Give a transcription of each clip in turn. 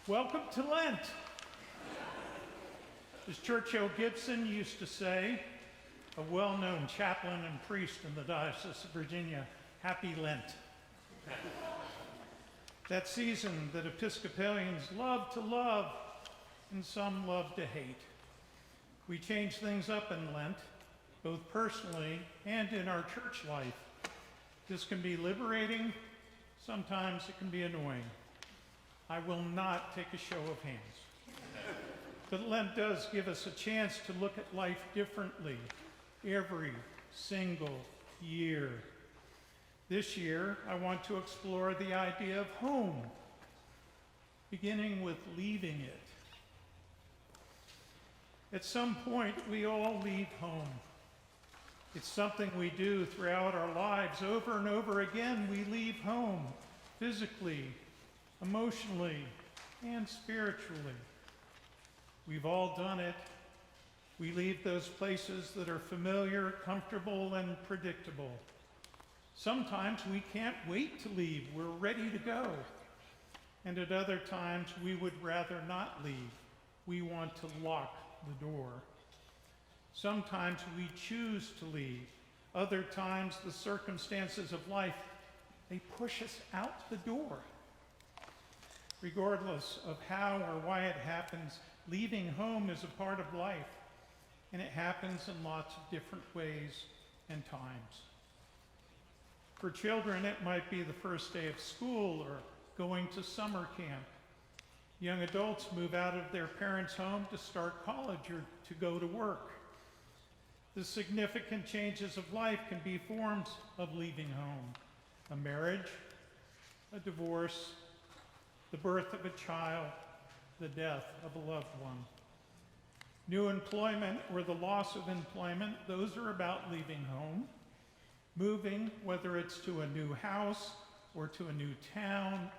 Welcome to Lent. As Churchill Gibson used to say, a well-known chaplain and priest in the Diocese of Virginia, happy Lent. That season that Episcopalians love to love and some love to hate. We change things up in Lent, both personally and in our church life. This can be liberating, sometimes it can be annoying. I will not take a show of hands. But Lent does give us a chance to look at life differently every single year. This year, I want to explore the idea of home, beginning with leaving it. At some point, we all leave home. It's something we do throughout our lives. Over and over again, we leave home, physically, emotionally, and spiritually. We've all done it. We leave those places that are familiar, comfortable, and predictable. Sometimes we can't wait to leave. We're ready to go. And at other times, we would rather not leave. We want to lock the door. Sometimes we choose to leave. Other times, the circumstances of life, they push us out the door. Regardless of how or why it happens, leaving home is a part of life, and it happens in lots of different ways and times. For children, it might be the first day of school or going to summer camp. Young adults move out of their parents' home to start college or to go to work. The significant changes of life can be forms of leaving home: a marriage, a divorce, the birth of a child, the death of a loved one. New employment or the loss of employment, those are about leaving home. Moving, whether it's to a new house or to a new town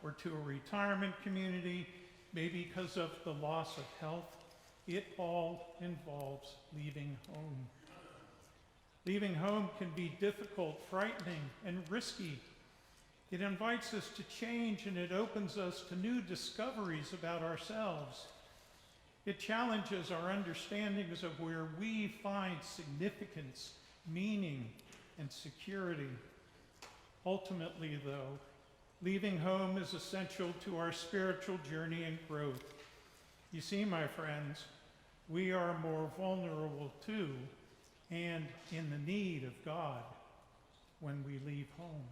or to a retirement community, maybe because of the loss of health, it all involves leaving home. Leaving home can be difficult, frightening, and risky. It invites us to change, and it opens us to new discoveries about ourselves. It challenges our understandings of where we find significance, meaning, and security. Ultimately, though, leaving home is essential to our spiritual journey and growth. You see, my friends, we are more vulnerable to and in the need of God when we leave home.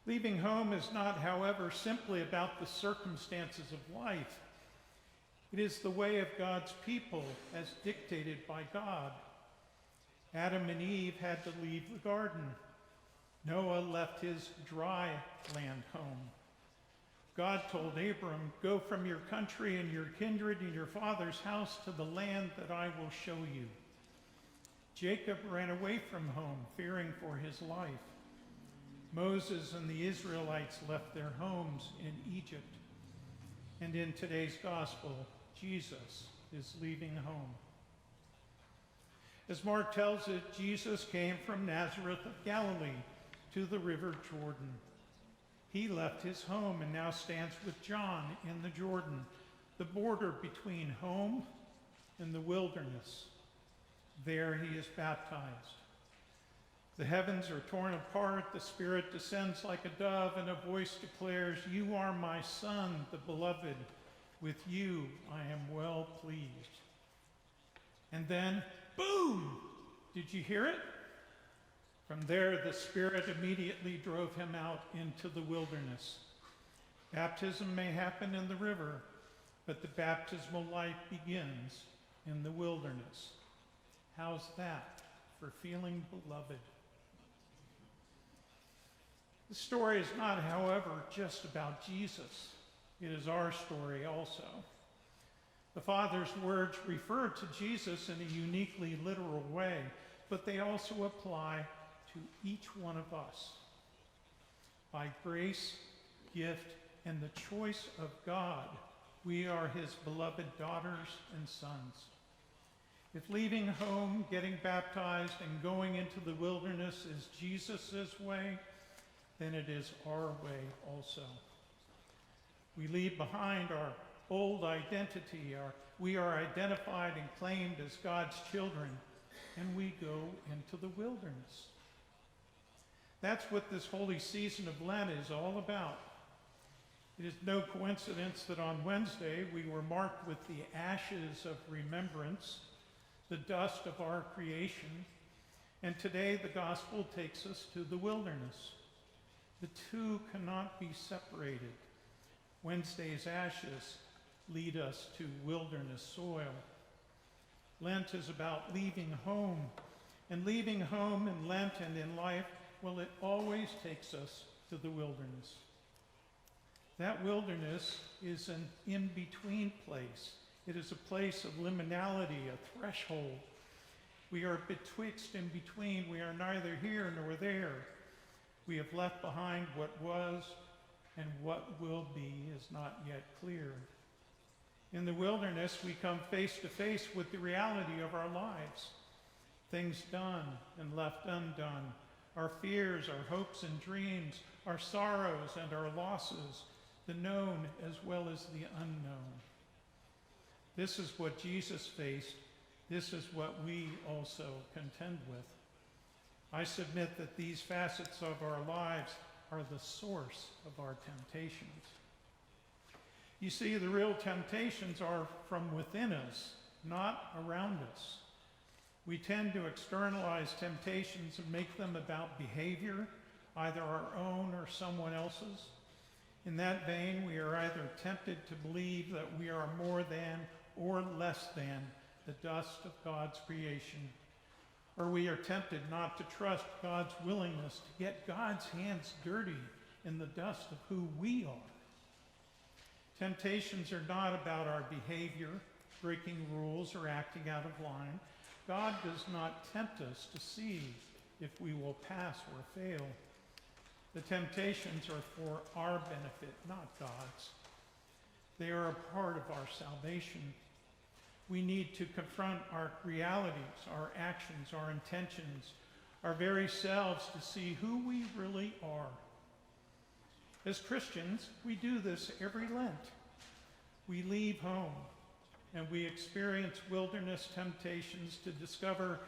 Leaving home is not, however, simply about the circumstances of life. It is the way of God's people as dictated by God. Adam and Eve had to leave the garden. Noah left his dry land home. God told Abram, "Go from your country and your kindred and your father's house to the land that I will show you." Jacob ran away from home, fearing for his life. Moses and the Israelites left their homes in Egypt. And in today's gospel, Jesus is leaving home. As Mark tells it, Jesus came from Nazareth of Galilee to the river Jordan. He left his home and now stands with John in the Jordan, the border between home and the wilderness. There he is baptized. The heavens are torn apart, the Spirit descends like a dove, and a voice declares, "You are my Son, the beloved. With you I am well pleased." And then, boom! Did you hear it? From there, the Spirit immediately drove him out into the wilderness. Baptism may happen in the river, but the baptismal life begins in the wilderness. How's that for feeling beloved? The story is not, however, just about Jesus. It is our story also. The Father's words refer to Jesus in a uniquely literal way, but they also apply to each one of us. By grace, gift, and the choice of God, we are his beloved daughters and sons. If leaving home, getting baptized, and going into the wilderness is Jesus' way, then it is our way also. We leave behind our old identity. We are identified and claimed as God's children, and we go into the wilderness. That's what this holy season of Lent is all about. It is no coincidence that on Wednesday we were marked with the ashes of remembrance, the dust of our creation, and today the gospel takes us to the wilderness. The two cannot be separated. Wednesday's ashes lead us to wilderness soil. Lent is about leaving home, and leaving home in Lent and in life, well, it always takes us to the wilderness. That wilderness is an in-between place. It is a place of liminality, a threshold. We are betwixt and between. We are neither here nor there. We have left behind what was, and what will be is not yet clear. In the wilderness, we come face to face with the reality of our lives. Things done and left undone. Our fears, our hopes and dreams, our sorrows and our losses, the known as well as the unknown. This is what Jesus faced. This is what we also contend with. I submit that these facets of our lives are the source of our temptations. You see, the real temptations are from within us, not around us. We tend to externalize temptations and make them about behavior, either our own or someone else's. In that vein, we are either tempted to believe that we are more than or less than the dust of God's creation, or we are tempted not to trust God's willingness to get God's hands dirty in the dust of who we are. Temptations are not about our behavior, breaking rules, or acting out of line. God does not tempt us to see if we will pass or fail. The temptations are for our benefit, not God's. They are a part of our salvation. We need to confront our realities, our actions, our intentions, our very selves to see who we really are. As Christians, we do this every Lent. We leave home and we experience wilderness temptations to discover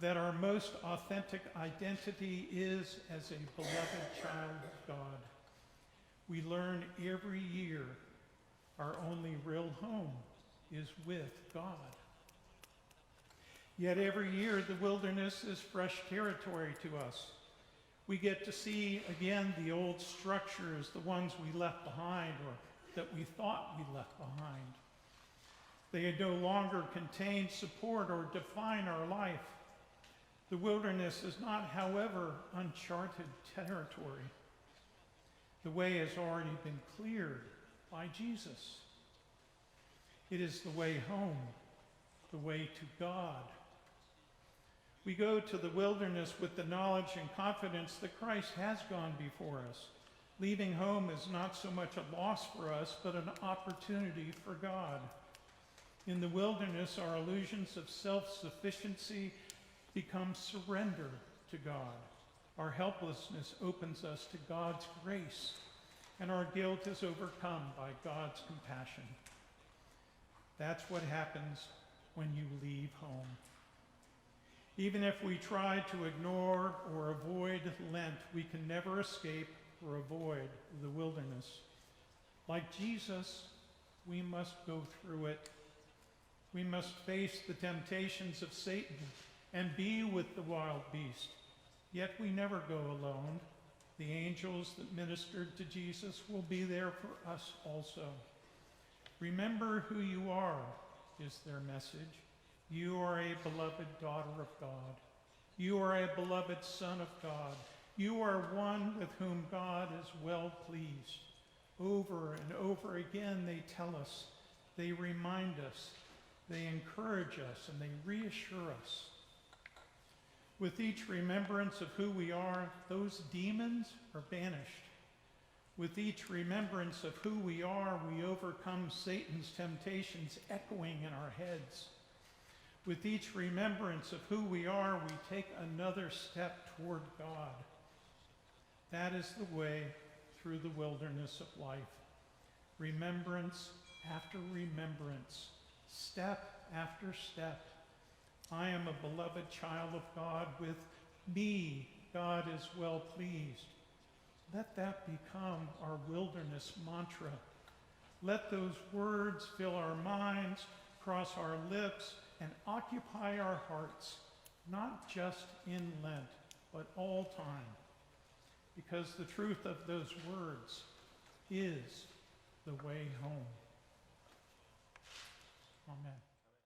that our most authentic identity is as a beloved child of God. We learn every year our only real home is with God. Yet every year the wilderness is fresh territory to us. We get to see again the old structures, the ones we left behind or that we thought we left behind. They no longer contain, support, or define our life. The wilderness is not, however, uncharted territory. The way has already been cleared by Jesus. It is the way home, the way to God. We go to the wilderness with the knowledge and confidence that Christ has gone before us. Leaving home is not so much a loss for us, but an opportunity for God. In the wilderness, our illusions of self-sufficiency become surrender to God. Our helplessness opens us to God's grace, and our guilt is overcome by God's compassion. That's what happens when you leave home. Even if we try to ignore or avoid Lent, we can never escape or avoid the wilderness. Like Jesus, we must go through it. We must face the temptations of Satan and be with the wild beast. Yet we never go alone. The angels that ministered to Jesus will be there for us also. Remember who you are, is their message. You are a beloved daughter of God. You are a beloved son of God. You are one with whom God is well pleased. Over and over again they tell us, they remind us, they encourage us, and they reassure us. With each remembrance of who we are, those demons are banished. With each remembrance of who we are, we overcome Satan's temptations echoing in our heads. With each remembrance of who we are, we take another step toward God. That is the way through the wilderness of life. remembrance after remembrance, step after step. I am a beloved child of God. With me, God is well pleased. Let that become our wilderness mantra. Let those words fill our minds, cross our lips, and occupy our hearts, not just in Lent, but all time. Because the truth of those words is the way home. Amen.